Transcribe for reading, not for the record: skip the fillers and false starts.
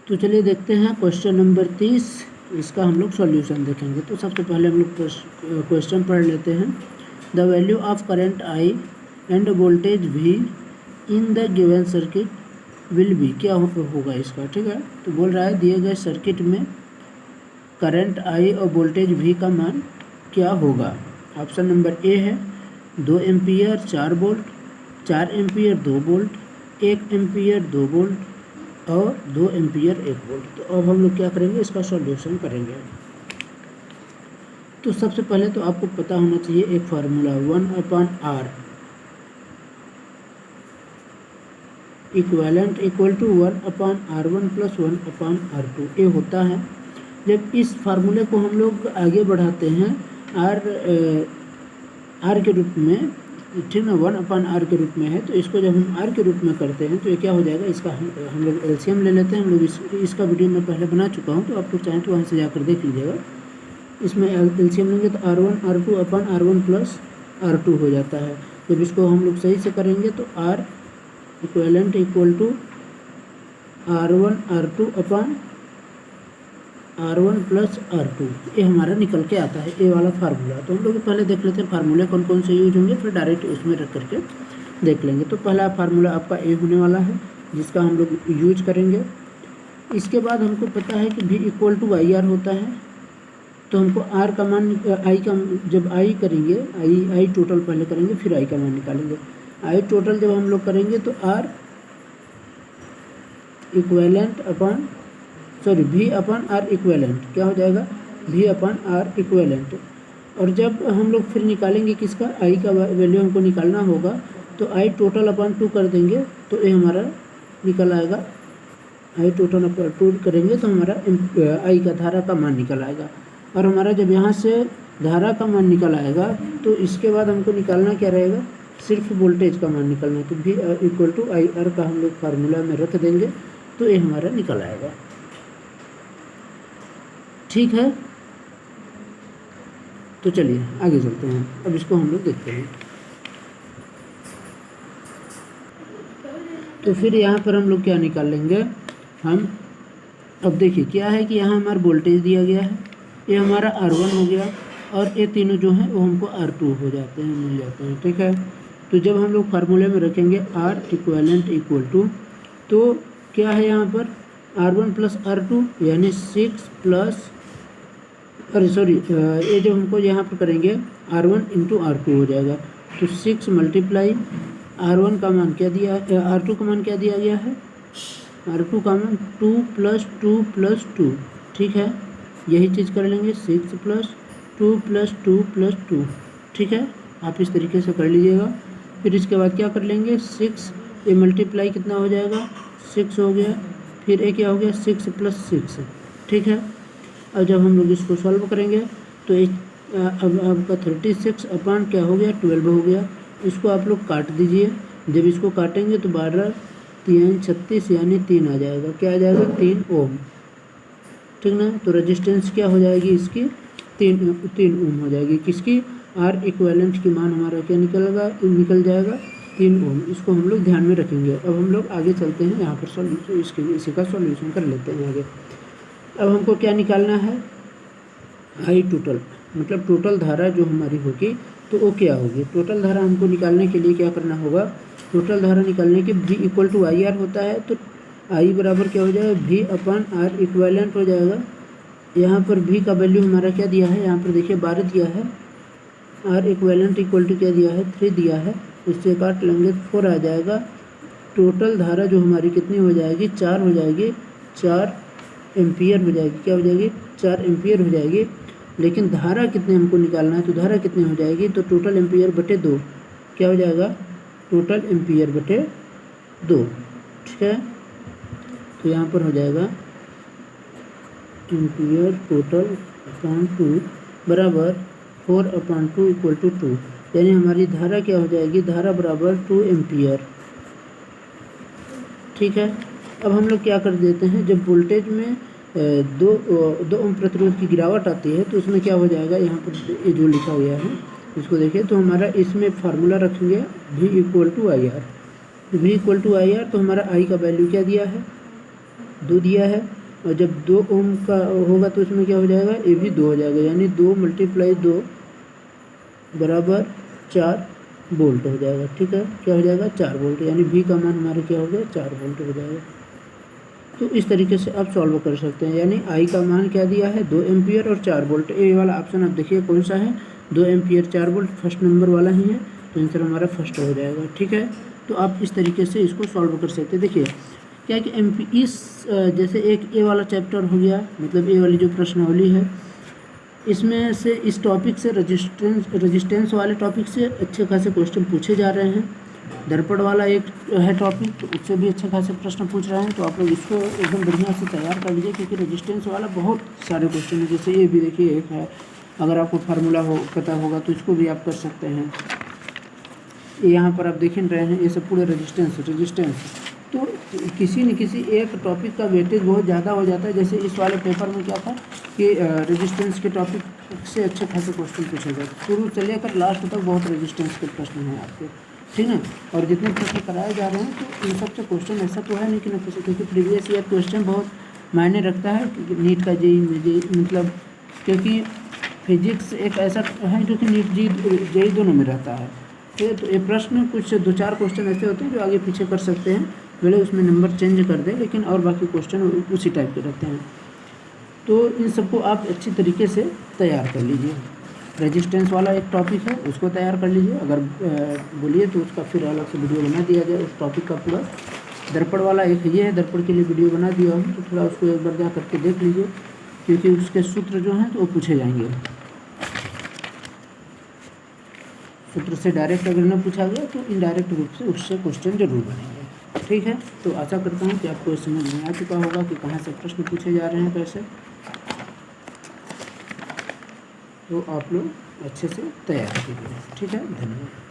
तो चलिए देखते हैं क्वेश्चन नंबर 30, इसका हम लोग सॉल्यूशन देखेंगे। तो सबसे पहले हम लोग क्वेश्चन पढ़ लेते हैं। The value of current I end voltage V in the given circuit will be, क्या होगा इसका, ठीक है। तो बोल रहा है दिए गए सर्किट में करंट आई और वोल्टेज वी का मान क्या होगा। ऑप्शन नंबर ए है 2 ampere 4 volt, 4 ampere 2 volt, 1 ampere 2 volt और 2 एम्पियर 1 वोल्ट। तो अब हम लोग क्या करेंगे, इसका सॉल्यूशन करेंगे। तो सबसे पहले तो आपको पता होना चाहिए एक formula 1/R equivalent equal to 1/R1 plus 1/R2 ये होता है। जब इस फार्मूले को हम लोग आगे बढ़ाते हैं आर के रूप में, ठीक ना, 1/R के रूप में है, तो इसको जब हम R के रूप में करते हैं तो ये क्या हो जाएगा, इसका हम लोग एलसीएम ले लेते हैं। हम लोग इसका वीडियो मैं पहले बना चुका हूँ, तो आप लोग चाहें तो वहाँ से जाकर देख लीजिएगा। इसमें एलसीएम लेंगे तो R1 प्लस R2 हो जाता है। जब इसको हम लोग सही से करेंगे तो R equivalent equal to R1 plus R2 ये हमारा निकल के आता है, ये वाला फार्मूला। तो हम लोग पहले देख लेते हैं फार्मूले कौन कौन से यूज होंगे, फिर डायरेक्ट उसमें रख करके देख लेंगे। तो पहला फार्मूला आपका ए होने वाला है, जिसका हम लोग यूज करेंगे। इसके बाद हमको पता है कि V इक्वल टू IR होता है, तो हमको R का मान I का, जब I करेंगे आई टोटल पहले करेंगे, फिर I का मान निकालेंगे। I टोटल जब हम लोग करेंगे तो R equivalent upon V/R equivalent क्या हो जाएगा, V/R इक्वेलेंट। और जब हम लोग फिर निकालेंगे किसका, I का वैल्यू हमको निकालना होगा, तो I टोटल अपॉन 2 कर देंगे तो ये हमारा निकल आएगा। I टोटल अपॉन 2 करेंगे तो हमारा I का धारा का मान निकल आएगा। और हमारा जब यहाँ से धारा का मान निकल आएगा तो इसके बाद हमको निकालना क्या रहेगा, सिर्फ वोल्टेज का मान निकलना है। तो V इक्वल टू IR का हम लोग फार्मूला में रख देंगे तो ये हमारा निकल आएगा, ठीक है। तो चलिए आगे चलते हैं, अब इसको हम लोग देखते हैं। तो फिर यहाँ पर हम लोग क्या निकाल लेंगे, हम अब देखिए क्या है कि यहाँ हमारा वोल्टेज दिया गया है, ये हमारा R1 हो गया और ये तीनों जो हैं वो हमको R2 हो जाते हैं, मिल जाते हैं, ठीक है। तो जब हम लोग फार्मूले में रखेंगे R इक्वेलेंट इक्वल टू, तो क्या है यहाँ पर R1 प्लस R2 यानी 6 प्लस, ये जब हमको यहाँ पर करेंगे R1 इंटू R2 हो जाएगा। तो 6 मल्टीप्लाई R1 का मान क्या दिया है, R2 का मान क्या दिया गया है, R2 का मान 2 प्लस 2 प्लस 2, ठीक है। यही चीज़ कर लेंगे 6 प्लस 2 प्लस 2 प्लस 2, ठीक है। आप इस तरीके से कर लीजिएगा। फिर इसके बाद क्या कर लेंगे, 6 ये मल्टीप्लाई कितना हो जाएगा, 6 हो गया, फिर ये क्या हो गया 6 प्लस 6, ठीक है। और जब हम लोग इसको सॉल्व करेंगे तो अब आपका 36 अपॉन क्या हो गया 12 हो गया। इसको आप लोग काट दीजिए, जब इसको काटेंगे तो 12 3 36 यानी 3 आ जाएगा, क्या आ जाएगा 3 ओम, ठीक ना। तो रेजिस्टेंस क्या हो जाएगी इसकी, 3 ओम हो जाएगी, किसकी, R इक्वेलेंट की मान हमारा क्या निकल जाएगा 3 ओम। इसको हम लोग ध्यान में रखेंगे। अब हम लोग आगे चलते हैं, यहाँ पर इसी का सॉल्यूशन कर लेते हैं आगे। अब हमको क्या निकालना है, I टोटल, मतलब टोटल धारा जो हमारी होगी तो वो क्या होगी। टोटल धारा हमको निकालने के लिए क्या करना होगा, टोटल धारा निकालने के V इक्वल टू IR होता है, तो I बराबर क्या हो जाएगा, V/R इक्वेलेंट हो जाएगा। यहाँ पर V का वैल्यू हमारा क्या दिया है, यहाँ पर देखिए 12 दिया है, R इक्वेलेंट इक्वल टू क्या दिया है 3 दिया है, इससे काट लेंगे तो 4 आ जाएगा। टोटल धारा जो हमारी कितनी हो जाएगी, 4 हो जाएगी, 4 एम्पियर हो जाएगी, क्या हो जाएगी 4 एम्पियर हो जाएगी। लेकिन धारा कितने हमको निकालना है, तो धारा कितनी हो जाएगी, तो टोटल एम्पियर बटे 2, क्या हो जाएगा टोटल एम्पियर बटे 2, ठीक है। तो यहाँ पर हो जाएगा एम्पियर टोटल अपॉन 2 बराबर 4/2 इक्वल टू 2, यानी हमारी धारा क्या हो जाएगी, धारा बराबर 2 एम्पियर, ठीक है। अब हम लोग क्या कर देते हैं, जब वोल्टेज में 2 ओम प्रतिरोध की गिरावट आती है तो उसमें क्या हो जाएगा, यहाँ पर ये जो लिखा हुआ है इसको देखिए, तो हमारा इसमें फार्मूला रखेंगे V equal to IR। V equal to IR, तो हमारा I का वैल्यू क्या दिया है 2 दिया है, और जब 2 ओम का होगा तो उसमें क्या हो जाएगा, ये भी 2 हो जाएगा, यानी 2 × 2 बराबर 4 वोल्ट हो जाएगा। ठीक है, क्या हो जाएगा, 4 वोल्ट, यानी V का मान हमारे क्या हो गया, 4 वोल्ट हो जाएगा। तो इस तरीके से आप सॉल्व कर सकते हैं, यानी I का मान क्या दिया है, 2 एम्पियर और 4 वोल्ट। ये वाला ऑप्शन आप देखिए कौन सा है, 2 एम्पियर 4 वोल्ट, फर्स्ट नंबर वाला ही है, तो आंसर हमारा फर्स्ट हो जाएगा। ठीक है, तो आप इस तरीके से इसको सॉल्व कर सकते हैं। देखिए क्या है कि जैसे एक ए वाला चैप्टर हो गया, मतलब ए वाली जो प्रश्नावली है, इसमें से इस टॉपिक से रेजिस्टेंस वाले टॉपिक से अच्छे खासे क्वेश्चन पूछे जा रहे हैं। दर्पण वाला एक है टॉपिक, तो उससे भी अच्छे खासे प्रश्न पूछ रहे हैं, तो आप लोग इसको एकदम बढ़िया से तैयार कर लीजिए, क्योंकि रेजिस्टेंस वाला बहुत सारे क्वेश्चन है। जैसे ये भी देखिए एक है, अगर आपको फार्मूला पता होगा तो इसको भी आप कर सकते हैं। यहाँ पर आप देख रहे हैं, ये सब पूरे रेजिस्टेंस, तो किसी न किसी एक टॉपिक का वेटेज बहुत ज़्यादा हो जाता है। जैसे इस वाले पेपर में क्या था कि रेजिस्टेंस के टॉपिक से अच्छे खासे क्वेश्चन पूछे गए, शुरू से लेकर लास्ट तक बहुत रेजिस्टेंस के प्रश्न हैं आपके, ठीक है। और जितने प्रश्न कराए जा रहे हैं तो इन सब से क्वेश्चन ऐसा तो है नहीं कि न किसी, क्योंकि प्रीवियस ईयर क्वेश्चन बहुत मायने रखता है नीट का जेई मतलब, क्योंकि फिजिक्स एक ऐसा है जो कि नीट जेई दोनों में रहता है। तो ये प्रश्न कुछ 2-4 क्वेश्चन ऐसे होते हैं जो आगे पीछे कर सकते हैं, भले उसमें नंबर चेंज कर दें, लेकिन और बाकी क्वेश्चन उसी टाइप के रहते हैं। तो इन सबको आप अच्छी तरीके से तैयार कर लीजिए। रेजिस्टेंस वाला एक टॉपिक है, उसको तैयार कर लीजिए, अगर बोलिए तो उसका फिर अलग से वीडियो बना दिया जाए उस टॉपिक का पूरा। दर्पण वाला एक ये है, दर्पण के लिए वीडियो बना दिया हूँ, तो थोड़ा उसको एक बार जा करके देख लीजिए, क्योंकि उसके सूत्र जो हैं तो वो पूछे जाएंगे। सूत्र से डायरेक्ट अगर न पूछा गया तो इनडायरेक्ट रूप से उससे क्वेश्चन जरूर बनेंगे। ठीक है, तो आशा करता हूँ कि आपको इस समझ में आ चुका होगा कि कहाँ से प्रश्न पूछे जा रहे हैं, कैसे, तो आप लोग अच्छे से तैयार कीजिए। ठीक है, धन्यवाद।